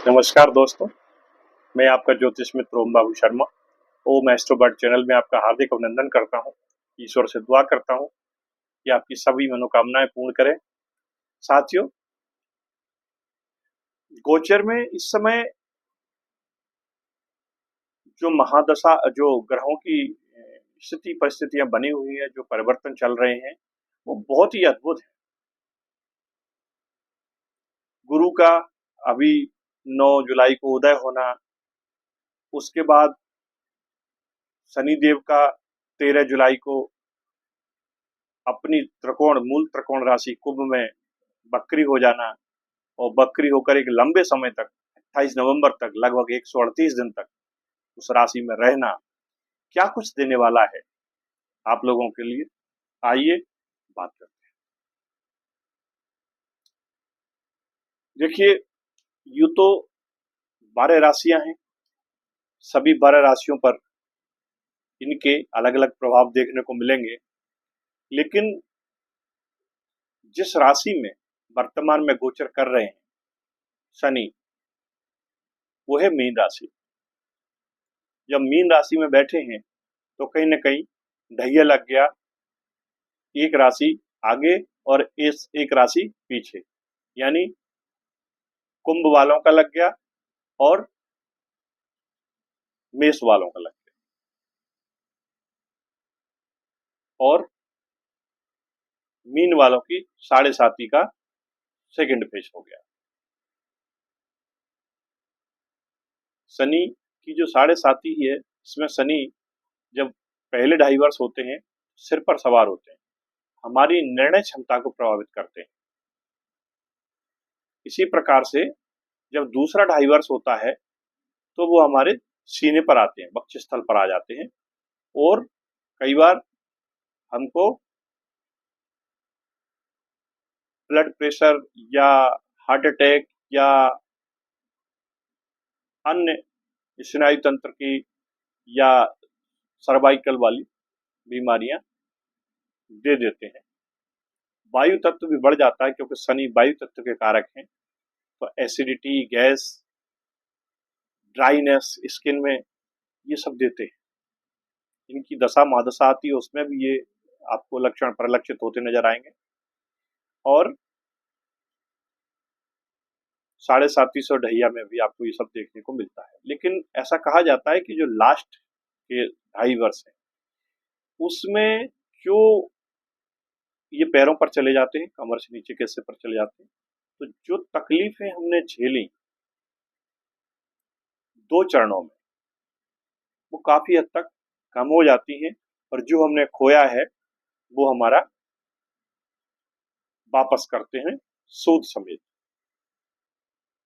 नमस्कार दोस्तों, मैं आपका ज्योतिष मित्र ओम बाबू शर्मा। ओम एस्ट्रो बर्ड चैनल में आपका हार्दिक अभिनंदन करता हूँ। ईश्वर से दुआ करता हूँ कि आपकी सभी मनोकामनाएं पूर्ण करें। साथियों, गोचर में इस समय जो महादशा, जो ग्रहों की स्थिति परिस्थितियां बनी हुई है, जो परिवर्तन चल रहे हैं, वो बहुत ही अद्भुत है। गुरु का अभी 9 जुलाई को उदय होना, उसके बाद शनिदेव का 13 जुलाई को अपनी मूल त्रिकोण राशि कुंभ में बकरी हो जाना, और बकरी होकर एक लंबे समय तक 28 नवंबर तक लगभग 138 दिन तक उस राशि में रहना, क्या कुछ देने वाला है आप लोगों के लिए, आइए बात करते हैं। देखिए, यूं तो 12 राशियां हैं, सभी 12 राशियों पर इनके अलग अलग प्रभाव देखने को मिलेंगे, लेकिन जिस राशि में वर्तमान में गोचर कर रहे हैं शनि, वो है मीन राशि। जब मीन राशि में बैठे हैं तो कहीं ना कहीं ढैया लग गया, एक राशि आगे और इस एक राशि पीछे, यानी कुंभ वालों का लग गया और मेष वालों का लग गया, और मीन वालों की 7.5 का सेकंड फेज हो गया। शनि की जो 7.5 है, इसमें शनि जब पहले 2.5 वर्ष होते हैं, सिर पर सवार होते हैं, हमारी निर्णय क्षमता को प्रभावित करते हैं। इसी प्रकार से जब दूसरा 2.5 वर्ष होता है तो वो हमारे सीने पर आते हैं, वक्षस्थल पर आ जाते हैं, और कई बार हमको ब्लड प्रेशर या हार्ट अटैक या अन्य स्नायु तंत्र की या सर्वाइकल वाली बीमारियां दे देते हैं। वायु तत्व भी बढ़ जाता है, क्योंकि शनि वायु तत्व के कारक हैं, तो एसिडिटी, गैस, ड्राइनेस स्किन में, ये सब देते हैं। इनकी दशा महादशा आती है, उसमें भी ये आपको लक्षण परिलक्षित होते नजर आएंगे, और 7.5 और ढैया में भी आपको ये सब देखने को मिलता है। लेकिन ऐसा कहा जाता है कि जो लास्ट के 2.5 वर्ष है, उसमें जो ये पैरों पर चले जाते हैं, कमर से नीचे के हिस्से पर चले जाते हैं, तो जो तकलीफें हमने झेली 2 चरणों में, वो काफी हद तक कम हो जाती हैं, और जो हमने खोया है वो हमारा वापस करते हैं सूद समेत।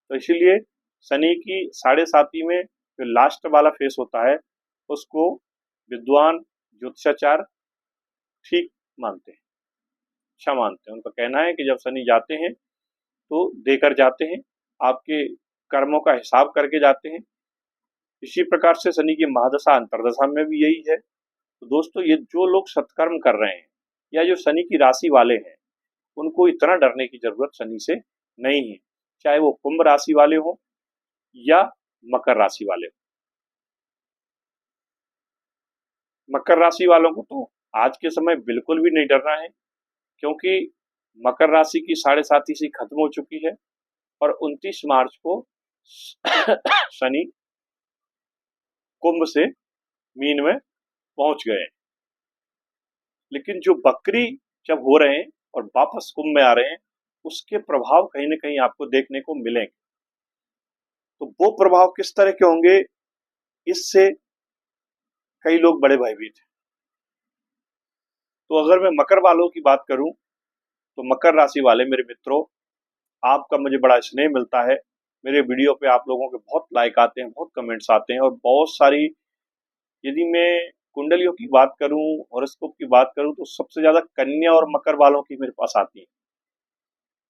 तो इसीलिए शनि की 7.5 में जो लास्ट वाला फेस होता है, उसको विद्वान ज्योतिषाचार्य ठीक मानते हैं, अच्छा मानते हैं। उनका कहना है कि जब शनि जाते हैं तो देकर जाते हैं, आपके कर्मों का हिसाब करके जाते हैं। इसी प्रकार से शनि की महादशा अंतरदशा में भी यही है। तो दोस्तों, ये जो लोग सत्कर्म कर रहे हैं या जो शनि की राशि वाले हैं, उनको इतना डरने की जरूरत शनि से नहीं है, चाहे वो कुंभ राशि वाले हों या मकर राशि वाले हों। मकर राशि वालों को तो आज के समय बिल्कुल भी नहीं डरना है, क्योंकि मकर राशि की 7.5 खत्म हो चुकी है, और 29 मार्च को शनि कुंभ से मीन में पहुंच गए। लेकिन जो बकरी जब हो रहे हैं और वापस कुंभ में आ रहे हैं, उसके प्रभाव कहीं ना कहीं आपको देखने को मिलेंगे। तो वो प्रभाव किस तरह के होंगे, इससे कई लोग बड़े भयभीत हैं। तो अगर मैं मकर वालों की बात करूं, तो मकर राशि वाले मेरे मित्रों, आपका मुझे बड़ा स्नेह मिलता है। मेरे वीडियो पे आप लोगों के बहुत लाइक आते हैं, बहुत कमेंट्स आते हैं, और बहुत सारी, यदि मैं कुंडलियों की बात करूं, हॉरोस्कोप की बात करूं, तो सबसे ज्यादा कन्या और मकर वालों की मेरे पास आती है,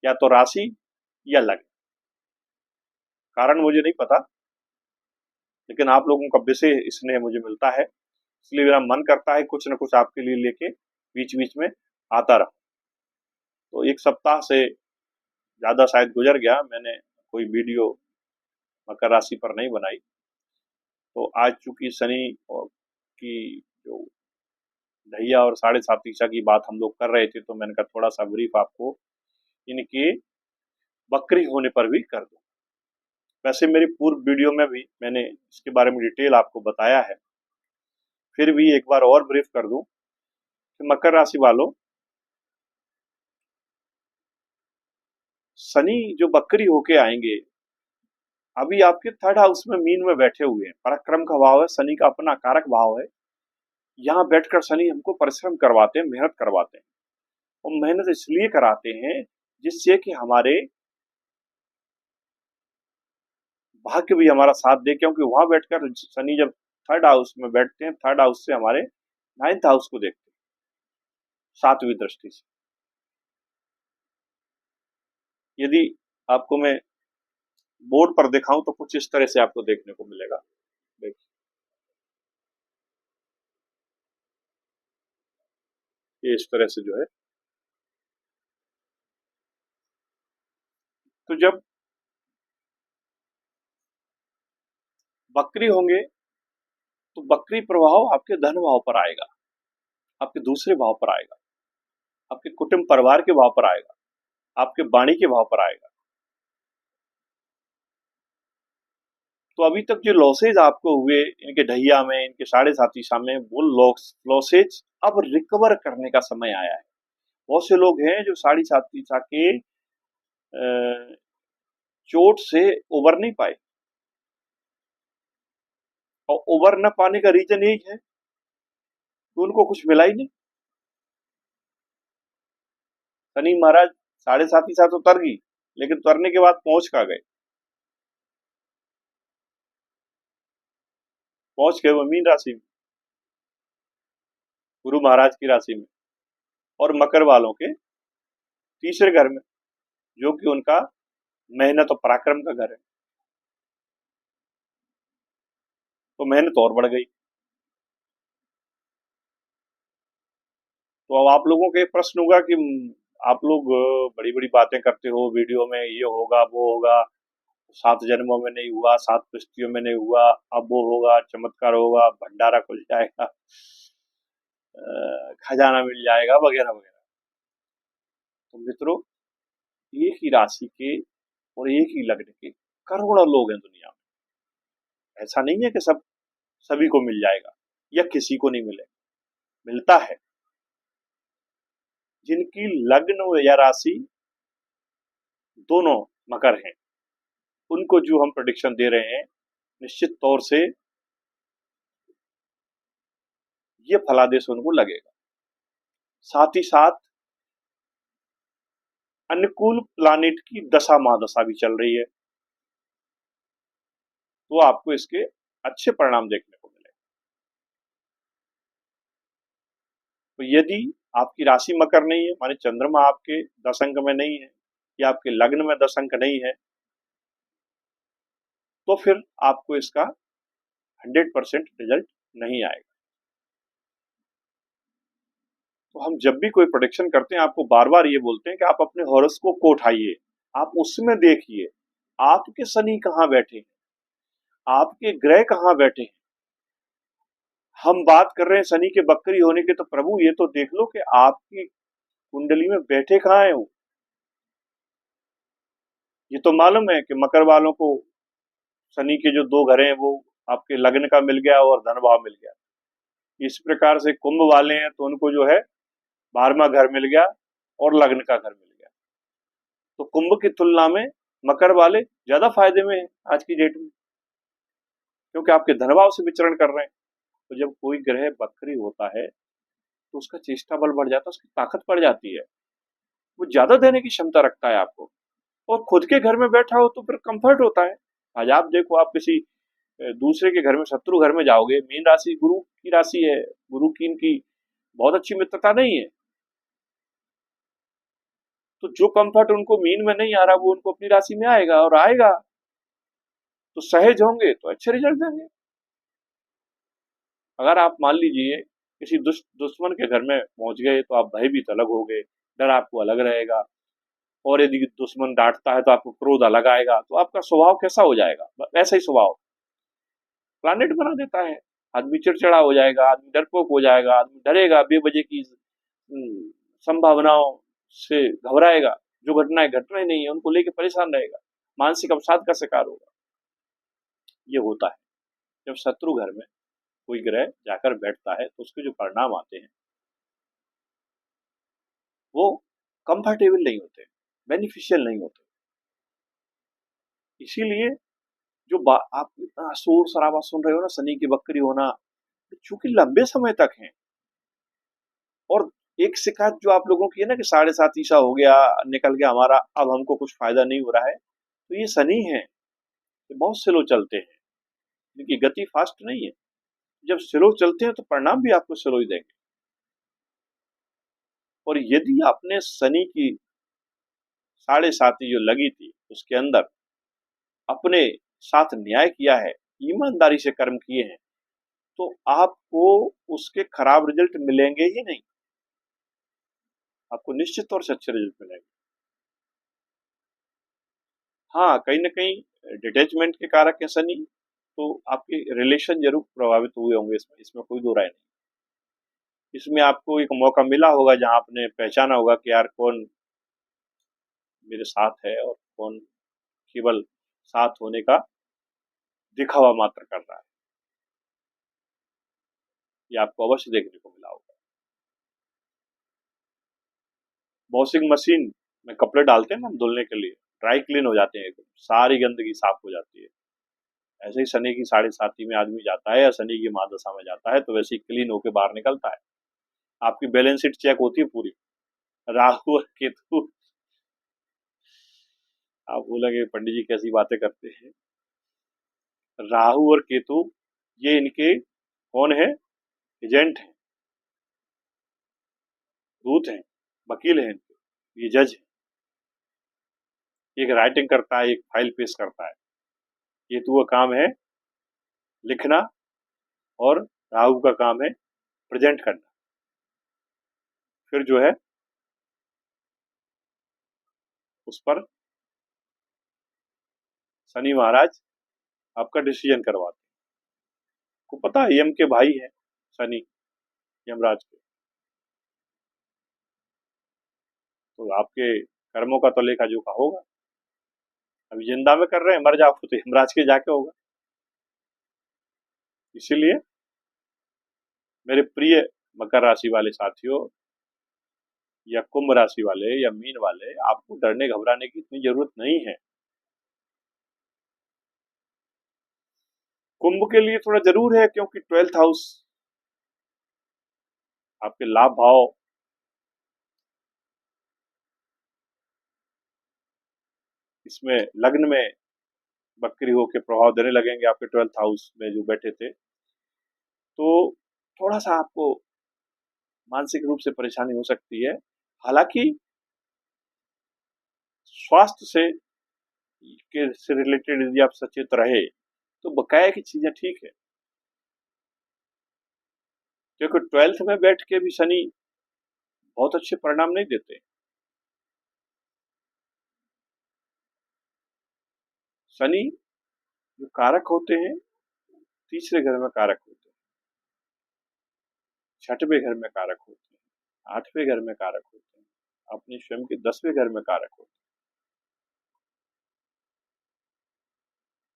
या तो राशि या लग्न। कारण मुझे नहीं पता, लेकिन आप लोगों का विशेष स्नेह मुझे मिलता है, इसलिए मेरा मन करता है कुछ न कुछ आपके लिए लेके बीच बीच में आता रहा। तो 1 सप्ताह से ज्यादा शायद गुजर गया, मैंने कोई वीडियो मकर राशि पर नहीं बनाई। तो आज चूंकि शनि और की जो ढैया और साढ़े सात दिशा की बात हम लोग कर रहे थे, तो मैंने कहा थोड़ा सा ब्रीफ आपको इनके वक्री होने पर भी कर दूं। वैसे मेरी पूर्व वीडियो में भी मैंने इसके बारे में डिटेल आपको बताया है, फिर भी एक बार और ब्रीफ कर दूं कि मकर राशि वालों, शनि जो वक्री होके आएंगे, अभी आपके थर्ड हाउस में मीन में बैठे हुए हैं। पराक्रम का भाव है, शनि का अपना कारक भाव है। यहाँ बैठकर शनि हमको परिश्रम करवाते हैं, मेहनत करवाते हैं, और मेहनत इसलिए कराते हैं जिससे कि हमारे भाग्य भी हमारा साथ दे। क्योंकि वहां बैठकर शनि जब थर्ड हाउस में बैठते हैं, थर्ड हाउस से हमारे नाइन्थ हाउस को देखते हैं, सातवीं दृष्टि से। यदि आपको मैं बोर्ड पर दिखाऊं तो कुछ इस तरह से आपको देखने को मिलेगा। देखिए, ये इस तरह से जो है, तो जब वक्री होंगे तो वक्री प्रभाव आपके धन भाव पर आएगा, आपके दूसरे भाव पर आएगा, आपके कुटुंब परिवार के भाव पर आएगा, आपके वाणी के भाव पर आएगा। तो अभी तक जो लॉसेज आपको हुए इनके ढैया में, इनके साढ़े साथी सामने, वो लॉसेज अब रिकवर करने का समय आया है। बहुत से लोग हैं जो साढ़े साथी के चोट से उबर नहीं पाए, और उबर न पाने का रीजन यही है कि उनको कुछ मिला ही नहीं। शनि महाराज साढ़े साथी साथ उतर गई, लेकिन उतरने के बाद पहुंच कहाँ गए? पहुंच गए वो मीन राशि में, गुरु महाराज की राशि में, और मकर वालों के तीसरे घर में, जो कि उनका मेहनत और पराक्रम का घर है। तो मेहनत और बढ़ गई। तो अब आप लोगों के प्रश्न होगा कि आप लोग बड़ी बड़ी बातें करते हो वीडियो में, ये होगा वो होगा, 7 जन्मों में नहीं हुआ, 7 पुश्तियों में नहीं हुआ, अब वो होगा, चमत्कार होगा, भंडारा खुल जाएगा, खजाना मिल जाएगा, वगैरह वगैरह। तो मित्रों, एक ही राशि के और एक ही लग्न के करोड़ों लोग हैं दुनिया में। ऐसा नहीं है कि सभी को मिल जाएगा या किसी को नहीं मिले, मिलता है। जिनकी लग्न या राशि दोनों मकर हैं, उनको जो हम प्रेडिक्शन दे रहे हैं, निश्चित तौर से ये फलादेश उनको लगेगा। साथ ही साथ अनुकूल प्लानिट की दशा महादशा भी चल रही है, तो आपको इसके अच्छे परिणाम देखने को मिलेंगे। तो यदि आपकी राशि मकर नहीं है, माने चंद्रमा आपके 10 अंक में नहीं है, या आपके लग्न में 10 अंक नहीं है, तो फिर आपको इसका 100% रिजल्ट नहीं आएगा। तो हम जब भी कोई प्रेडिक्शन करते हैं, आपको बार बार ये बोलते हैं कि आप अपने हॉरोस्कोप को उठाइए, आप उसमें देखिए आपके शनि कहाँ बैठे हैं, आपके ग्रह कहाँ बैठे हैं। हम बात कर रहे हैं शनि के वक्री होने के, तो प्रभु ये तो देख लो कि आपकी कुंडली में बैठे कहाँ है वो। ये तो मालूम है कि मकर वालों को शनि के जो 2 घर हैं वो आपके लग्न का मिल गया और धन भाव मिल गया। इस प्रकार से कुंभ वाले हैं तो उनको जो है 12वां घर मिल गया और लग्न का घर मिल गया। तो कुंभ की तुलना में मकर वाले ज्यादा फायदे में हैं आज की डेट में, क्योंकि आपके धन भाव से विचरण कर रहे हैं। तो जब कोई ग्रह वक्री होता है तो उसका चेष्टा बल बढ़ जाता है, उसकी ताकत बढ़ जाती है, वो ज्यादा देने की क्षमता रखता है आपको। और खुद के घर में बैठा हो तो फिर कंफर्ट होता है। आज आप देखो, आप किसी दूसरे के घर में, शत्रु घर में जाओगे, मीन राशि गुरु की राशि है, गुरु की इनकी बहुत अच्छी मित्रता नहीं है, तो जो कंफर्ट उनको मीन में नहीं आ रहा वो उनको अपनी राशि में आएगा, और आएगा तो सहज होंगे तो अच्छे रिजल्ट देंगे। अगर आप मान लीजिए किसी दुश्मन के घर में पहुंच गए तो आप भयभीत अलग हो गए, डर आपको अलग रहेगा। और यदि दुश्मन डांटता है तो आपको क्रोध अलग आएगा, तो आपका स्वभाव कैसा हो जाएगा, वैसा ही स्वभाव प्लानेट बना देता है। आदमी चिड़चिड़ा हो जाएगा, आदमी डरपोक हो जाएगा, आदमी डरेगा, बेवजह की संभावनाओं से घबराएगा, जो घटनाएं घटना ही नहीं है उनको लेके परेशान रहेगा, मानसिक अवसाद का शिकार होगा। ये होता है जब शत्रु घर में कोई ग्रह जाकर बैठता है, तो उसके जो परिणाम आते हैं वो कंफर्टेबल नहीं होते, बेनिफिशियल नहीं होते। इसीलिए जो आप इतना शोर शराबा सुन रहे हो ना, शनि की वक्री होना, चूंकि लंबे समय तक है। और एक शिकायत जो आप लोगों की है ना कि 7.5 ईसा हो गया, निकल गया हमारा, अब हमको कुछ फायदा नहीं हो रहा है, तो ये शनि है, ये बहुत स्लो चलते हैं, इनकी गति फास्ट नहीं है। जब स्लो चलते हैं तो परिणाम भी आपको स्लो ही देंगे। और यदि आपने शनि की 7.5 जो लगी थी उसके अंदर अपने साथ न्याय किया है, ईमानदारी से कर्म किए हैं, तो आपको उसके खराब रिजल्ट मिलेंगे ही नहीं, आपको निश्चित तौर से अच्छे रिजल्ट मिलेंगे। हाँ, कहीं न कहीं डिटैचमेंट के कारक है शनि, तो आपके रिलेशन ज़रूर प्रभावित हुए होंगे इसमें, इसमें कोई दो राय नहीं। इसमें आपको एक मौका मिला होगा जहाँ आपने पहचाना होगा कि यार कौन मेरे साथ है और कौन केवल साथ होने का दिखावा मात्र कर रहा है। ये आपको अवश्य देखने को मिला होगा। वॉशिंग मशीन में कपड़े डालते हैं ना हम धुलने के लिए, ड्राई क्लीन हो जाते हैं एकदम, सारी गंदगी साफ हो जाती है। ऐसे ही शनि की 7.5 में आदमी जाता है या शनि की महादशा में जाता है तो वैसे ही क्लीन होके बाहर निकलता है। आपकी बैलेंस शीट चेक होती है पूरी। राहु और केतु, आप बोलेंगे पंडित जी कैसी बातें करते हैं। राहु और केतु ये इनके कौन है, एजेंट हैं, दूत हैं, वकील हैं इनके, ये जज है। एक राइटिंग करता है, एक फाइल पेश करता है। केतु का काम है लिखना और राहु का काम है प्रेजेंट करना। फिर जो है उस पर शनि महाराज आपका डिसीजन करवाते हैं। को पता है यम के भाई है शनि, यमराज के, तो आपके कर्मों का तो लेखा जोखा होगा। अभी जिंदा में कर रहे हैं, मर जाओ तो यमराज के जाके होगा। इसीलिए मेरे प्रिय मकर राशि वाले साथियों या कुंभ राशि वाले या मीन वाले, आपको डरने घबराने की इतनी जरूरत नहीं है। कुंभ के लिए थोड़ा जरूर है, क्योंकि 12th हाउस आपके लाभ भाव, इसमें लग्न में बकरी होकर प्रभाव देने लगेंगे आपके 12th हाउस में जो बैठे थे, तो थोड़ा सा आपको मानसिक रूप से परेशानी हो सकती है। हालांकि स्वास्थ्य से रिलेटेड यदि आप सचेत रहे तो बकाया की चीजें ठीक है, क्योंकि 12th में बैठ के भी शनि बहुत अच्छे परिणाम नहीं देते। शनि जो कारक होते हैं, तीसरे घर में कारक होते हैं, छठवें घर में कारक होते हैं, 8वें घर में कारक होते हैं, अपने स्वयं के 10वें घर में कारक होते हैं।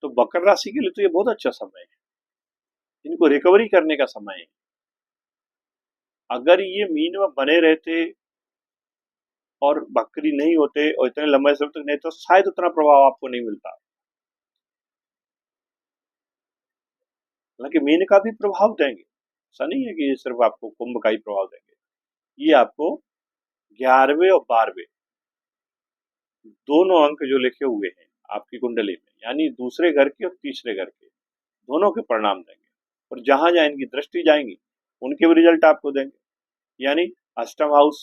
तो मकर राशि के लिए तो ये बहुत अच्छा समय है, इनको रिकवरी करने का समय है। अगर ये मीन में बने रहते और बकरी नहीं होते और इतने लंबे समय तक नहीं, तो शायद उतना प्रभाव आपको नहीं मिलता। हालांकि मीन का भी प्रभाव देंगे, ऐसा नहीं है कि ये सिर्फ आपको कुंभ का ही प्रभाव देंगे। ये आपको 11वें और 12वें दोनों अंक जो लिखे हुए हैं आपकी कुंडली में, यानी दूसरे घर के और तीसरे घर के, दोनों के परिणाम देंगे। और जहां जहां इनकी दृष्टि जाएंगी उनके भी रिजल्ट आपको देंगे। यानी अष्टम हाउस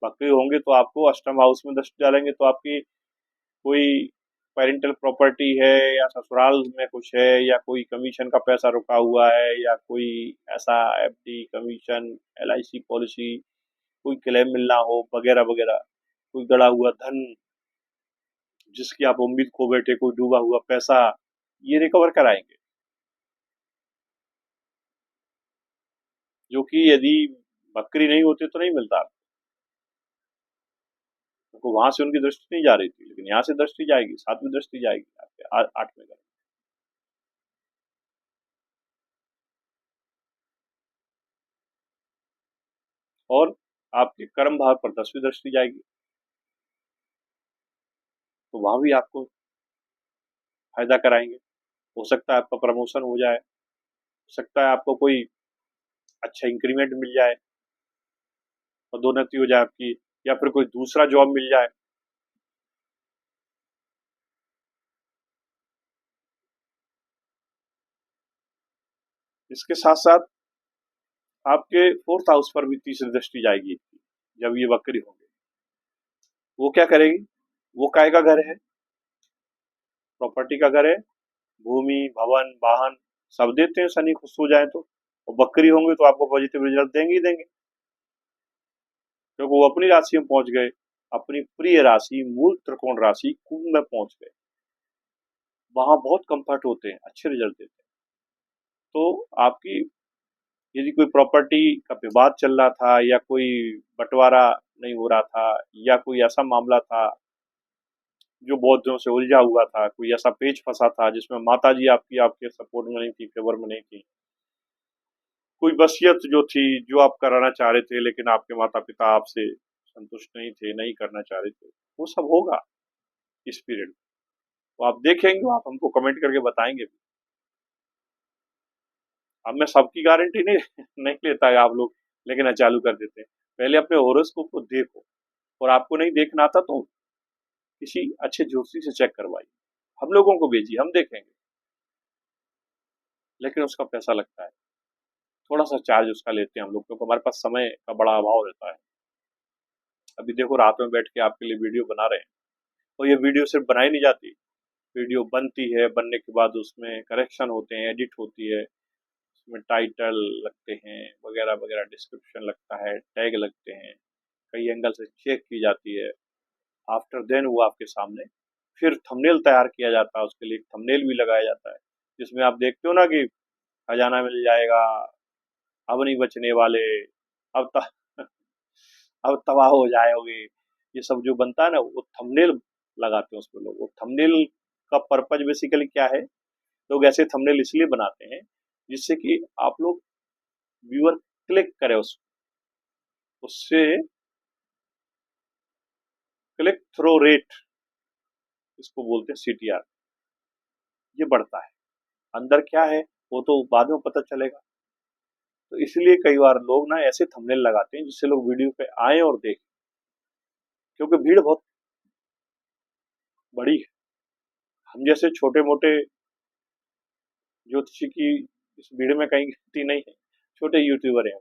बकरी होंगे तो आपको अष्टम हाउस में दृष्टि डालेंगे तो आपकी कोई पेरेंटल प्रॉपर्टी है या ससुराल में कुछ है या कोई कमीशन का पैसा रुका हुआ है या कोई ऐसा एफडी, कमीशन, एलआईसी पॉलिसी, कोई क्लेम मिलना हो वगैरह वगैरह, कोई गड़ा हुआ धन जिसकी आप उम्मीद खो बैठे, कोई डूबा हुआ पैसा, ये रिकवर कराएंगे। जो कि यदि बकरी नहीं होती तो नहीं मिलता, तो वहां से उनकी दृष्टि नहीं जा रही थी, लेकिन यहाँ से दृष्टि जाएगी, सातवीं दृष्टि जाएगी आपके 8वें घर। और आपके कर्म भाव पर 10वीं दृष्टि जाएगी, तो वहां भी आपको फायदा कराएंगे। हो सकता है आपका प्रमोशन हो जाए, हो सकता है आपको कोई अच्छा इंक्रीमेंट मिल जाए, पदोन्नति हो जाए आपकी, या फिर कोई दूसरा जॉब मिल जाए। इसके साथ साथ आपके 4th हाउस पर भी तीसरी दृष्टि जाएगी जब ये वक्री होंगे। वो क्या करेगी? वो काय का घर है? प्रॉपर्टी का घर है। भूमि, भवन, वाहन सब देते हैं शनि खुश हो जाए तो। और वक्री होंगे तो आपको पॉजिटिव रिजल्ट देंगे ही देंगे, क्योंकि वो अपनी राशि में पहुंच गए, अपनी प्रिय राशि मूल त्रिकोण राशि कुंभ में पहुंच गए। वहां बहुत कंफर्ट होते हैं, अच्छे रिजल्ट देते हैं। तो आपकी यदि कोई प्रॉपर्टी का विवाद चल रहा था, या कोई बंटवारा नहीं हो रहा था, या कोई ऐसा मामला था जो बहुत दिनों से उलझा हुआ था, कोई ऐसा पेच फंसा था जिसमें माता जी आपकी आपके सपोर्ट में नहीं थी, फेवर में नहीं थी, कोई वसीयत जो थी जो आप कराना चाह रहे थे लेकिन आपके माता पिता आपसे संतुष्ट नहीं थे, नहीं करना चाह रहे थे, वो सब होगा इस पीरियड में। तो आप देखेंगे, आप हमको कमेंट करके बताएंगे। अब मैं सबकी गारंटी नहीं नहीं लेता है आप लोग, लेकिन चालू कर देते हैं। पहले अपने होरोस्कोप को देखो, और आपको नहीं देखना आता तो किसी अच्छे ज्योतिषी से चेक करवाइए, हम लोगों को भेजिए, हम देखेंगे, लेकिन उसका पैसा लगता है, थोड़ा सा चार्ज उसका लेते हैं हम लोग, क्योंकि हमारे पास समय का बड़ा अभाव रहता है। अभी देखो रात में बैठ के आपके लिए वीडियो बना रहे हैं, और ये वीडियो सिर्फ बनाई नहीं जाती, वीडियो बनती है, बनने के बाद उसमें करेक्शन होते हैं, एडिट होती है, उसमें टाइटल लगते हैं वगैरह वगैरह, डिस्क्रिप्शन लगता है, टैग लगते हैं, कई एंगल से चेक की जाती है। आफ्टर देन वो आपके सामने फिर थंबनेल तैयार किया जाता है, उसके लिए थंबनेल भी लगाया जाता है, जिसमें आप देखते हो ना कि खजाना मिल जाएगा, अब नहीं बचने वाले, अब अब तबाह हो जाओगे, ये सब जो बनता है ना, वो थंबनेल लगाते हैं उसमें लोग। वो थंबनेल का पर्पज बेसिकली क्या है? लोग ऐसे थंबनेल इसलिए बनाते हैं जिससे कि आप लोग व्यूअर क्लिक करें उससे क्लिक थ्रो रेट, इसको बोलते हैं सीटीआर, ये बढ़ता है। अंदर क्या है वो तो बाद में पता चलेगा। तो इसलिए कई बार लोग ना ऐसे थंबनेल लगाते हैं जिससे लोग वीडियो पे आए और देखें, क्योंकि भीड़ बहुत बड़ी है। हम जैसे छोटे मोटे ज्योतिषी की इस भीड़ में कहीं गिनती नहीं है, छोटे यूट्यूबर हैं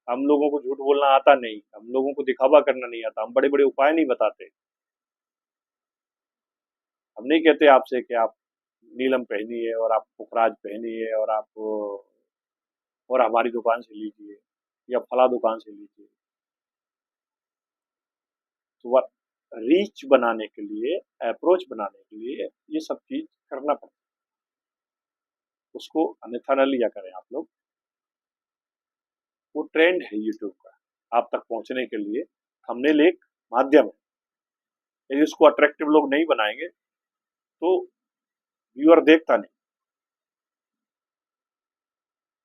हम लोगों को झूठ बोलना आता नहीं, हम लोगों को दिखावा करना नहीं आता, हम बड़े बड़े उपाय नहीं बताते। हम नहीं कहते आपसे कि आप नीलम पहनिए और आप पुखराज पहनिए और हमारी दुकान से लीजिए या फला दुकान से लीजिए। तो रीच बनाने के लिए, अप्रोच बनाने के लिए ये सब चीज करना पड़ता है, उसको अन्यथा न लिया करें आप लोग। वो ट्रेंड है यूट्यूब का आप तक पहुंचने के लिए, थंबनेल एक माध्यम है। यदि उसको अट्रैक्टिव लोग नहीं बनाएंगे तो व्यूअर देखता नहीं,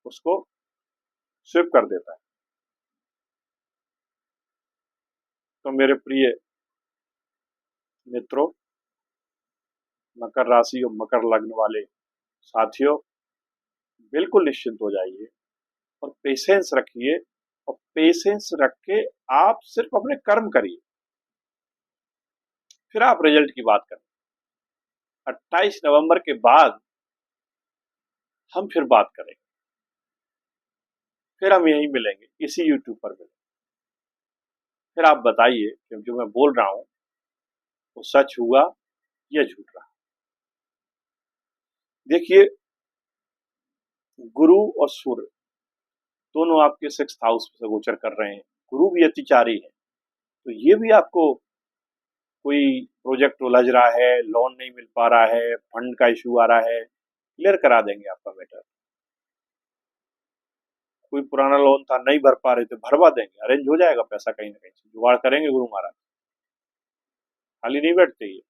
उसको स्विप कर देता है। तो मेरे प्रिय मित्रों, मकर राशि और मकर लग्न वाले साथियों, बिल्कुल निश्चिंत हो जाइए और पेशेंस रखिए, और पेशेंस रख के आप सिर्फ अपने कर्म करिए, फिर आप रिजल्ट की बात करें। 28 नवंबर के बाद हम फिर बात करेंगे, फिर हम यहीं मिलेंगे, इसी यूट्यूब पर मिलेंगे। फिर आप बताइए कि जो मैं बोल रहा हूं वो सच हुआ या झूठ रहा। देखिए, गुरु और सूर्य दोनों आपके 6th हाउस से गोचर कर रहे हैं। गुरु भी अतिचारी है, तो ये भी आपको कोई प्रोजेक्ट उलझ रहा है, लोन नहीं मिल पा रहा है, फंड का इश्यू आ रहा है, क्लियर करा देंगे आपका मैटर। कोई पुराना लोन था नहीं भर पा रहे थे, भरवा देंगे, अरेंज हो जाएगा पैसा कहीं ना कहीं से, जुगाड़ करेंगे गुरु महाराज। खाली नहीं बैठते ये,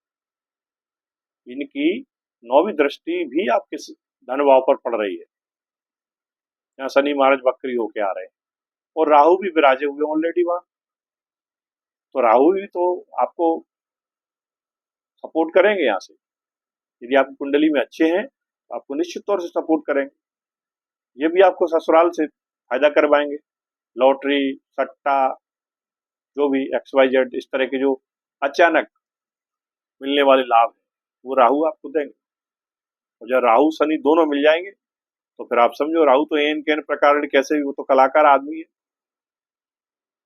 इनकी 9वीं दृष्टि भी आपके धन भाव पर पड़ रही है। यहाँ शनि महाराज वक्री होके आ रहे हैं और राहु भी विराजे हुए ऑलरेडी वहां, तो राहु भी तो आपको सपोर्ट करेंगे यहाँ से। यदि आपकी कुंडली में अच्छे हैं तो आपको निश्चित तौर से सपोर्ट करेंगे। ये भी आपको ससुराल से फायदा करवाएंगे, लॉटरी, सट्टा, जो भी XYZ इस तरह के जो अचानक मिलने वाले लाभ हैं वो राहु आपको देंगे। और जब राहु शनि दोनों मिल जाएंगे तो फिर आप समझो राहु तो एन के प्रकार कैसे भी, वो तो कलाकार आदमी है,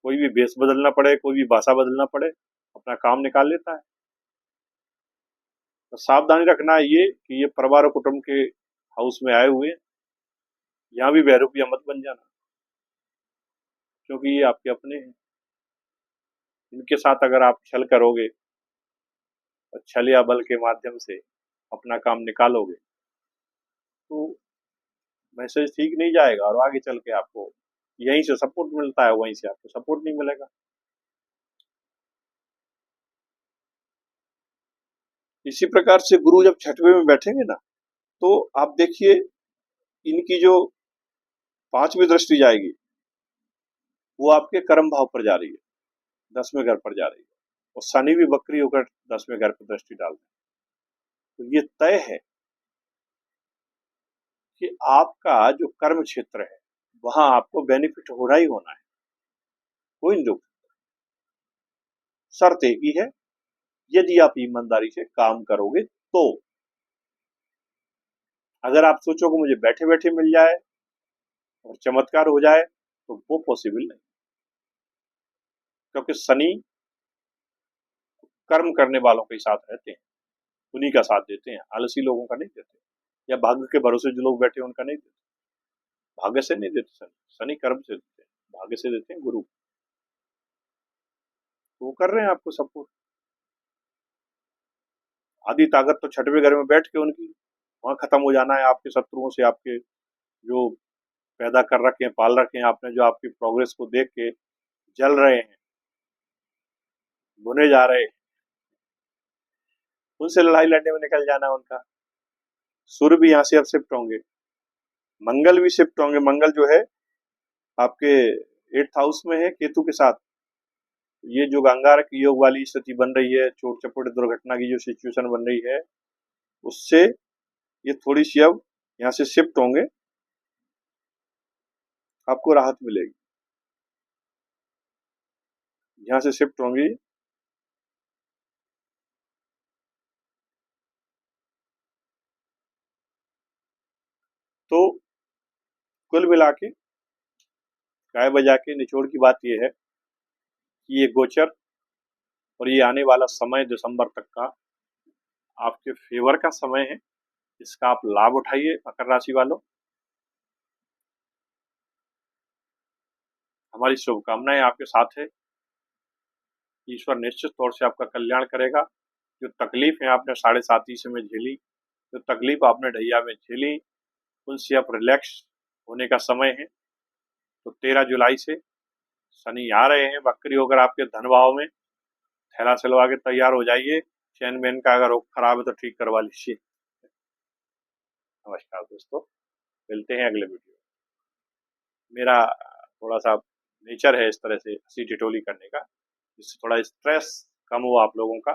कोई भी भेष बदलना पड़े, कोई भी भाषा बदलना पड़े, अपना काम निकाल लेता है। तो सावधानी रखना है ये कि ये परिवार और कुटुंब के हाउस में आए हुए हैं, यहाँ भी बहरूपिया मत बन जाना, क्योंकि ये आपके अपने हैं। इनके साथ अगर आप छल करोगे और छल या बल के माध्यम से अपना काम निकालोगे तो मैसेज ठीक नहीं जाएगा और आगे चल के आपको यहीं से सपोर्ट मिलता है, वहीं से आपको सपोर्ट नहीं मिलेगा। इसी प्रकार से गुरु जब छठवें में बैठेंगे ना, तो आप देखिए इनकी जो 5वीं दृष्टि जाएगी वो आपके कर्म भाव पर जा रही है, 10वें घर पर जा रही है, और शनि भी वक्री होकर 10वें घर पर दृष्टि डाल रहे हैं। तो ये तय है कि आपका जो कर्म क्षेत्र है वहां आपको बेनिफिट होना ही होना है, कोई नहीं रोक। शर्त एक ही है, यदि आप ईमानदारी से काम करोगे तो। अगर आप सोचोगे मुझे बैठे बैठे मिल जाए और चमत्कार हो जाए तो वो पॉसिबल नहीं, क्योंकि शनि कर्म करने वालों के साथ रहते हैं, उन्हीं का साथ देते हैं, आलसी लोगों का नहीं देते, या भाग्य के भरोसे जो लोग बैठे उनका नहीं देते। भाग्य से नहीं देते शनि, शनि कर्म से देते हैं, भाग्य से देते हैं गुरु। तो वो कर रहे हैं आपको सपोर्ट। आधी ताकत तो छठवें घर में बैठ के उनकी वहां खत्म हो जाना है, आपके शत्रुओं से, आपके जो पैदा कर रखे हैं, पाल रखे हैं आपने, जो आपकी प्रोग्रेस को देख के जल रहे हैं, भुने जा रहे हैं, उनसे लड़ाई लड़ने में निकल जाना उनका। सूर्य भी यहाँ से अब शिफ्ट होंगे, मंगल भी शिफ्ट होंगे। मंगल जो है आपके 8th हाउस में है केतु के साथ। ये जो अंगारक योग वाली स्थिति बन रही है, चोट चपोट दुर्घटना की जो सिचुएशन बन रही है, उससे ये थोड़ी सी अब यहाँ से शिफ्ट होंगे, आपको राहत मिलेगी। यहाँ से शिफ्ट होंगी तो कुल मिला के गाय बजा के निचोड़ की बात यह है कि ये गोचर और ये आने वाला समय दिसंबर तक का आपके फेवर का समय है, इसका आप लाभ उठाइए मकर राशि वालों। हमारी शुभकामनाएं आपके साथ है, ईश्वर निश्चित तौर से आपका कल्याण करेगा। जो तकलीफ है आपने 7.5 ईसे में झेली, जो तकलीफ आपने ढैया में झेली, उनसे आप रिलैक्स होने का समय है। तो 13 जुलाई से शनि आ रहे हैं वक्री होकर आपके धन भाव में, थैला सिलवा के तैयार हो जाइए। चैन मैन का अगर खराब है तो ठीक करवा लीजिए। नमस्कार दोस्तों, मिलते हैं अगले वीडियो। मेरा थोड़ा सा नेचर है इस तरह से हंसी ठिठोली करने का, जिससे थोड़ा स्ट्रेस कम हो आप लोगों का,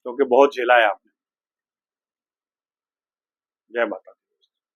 क्योंकि बहुत झेला है आपने। जय माता।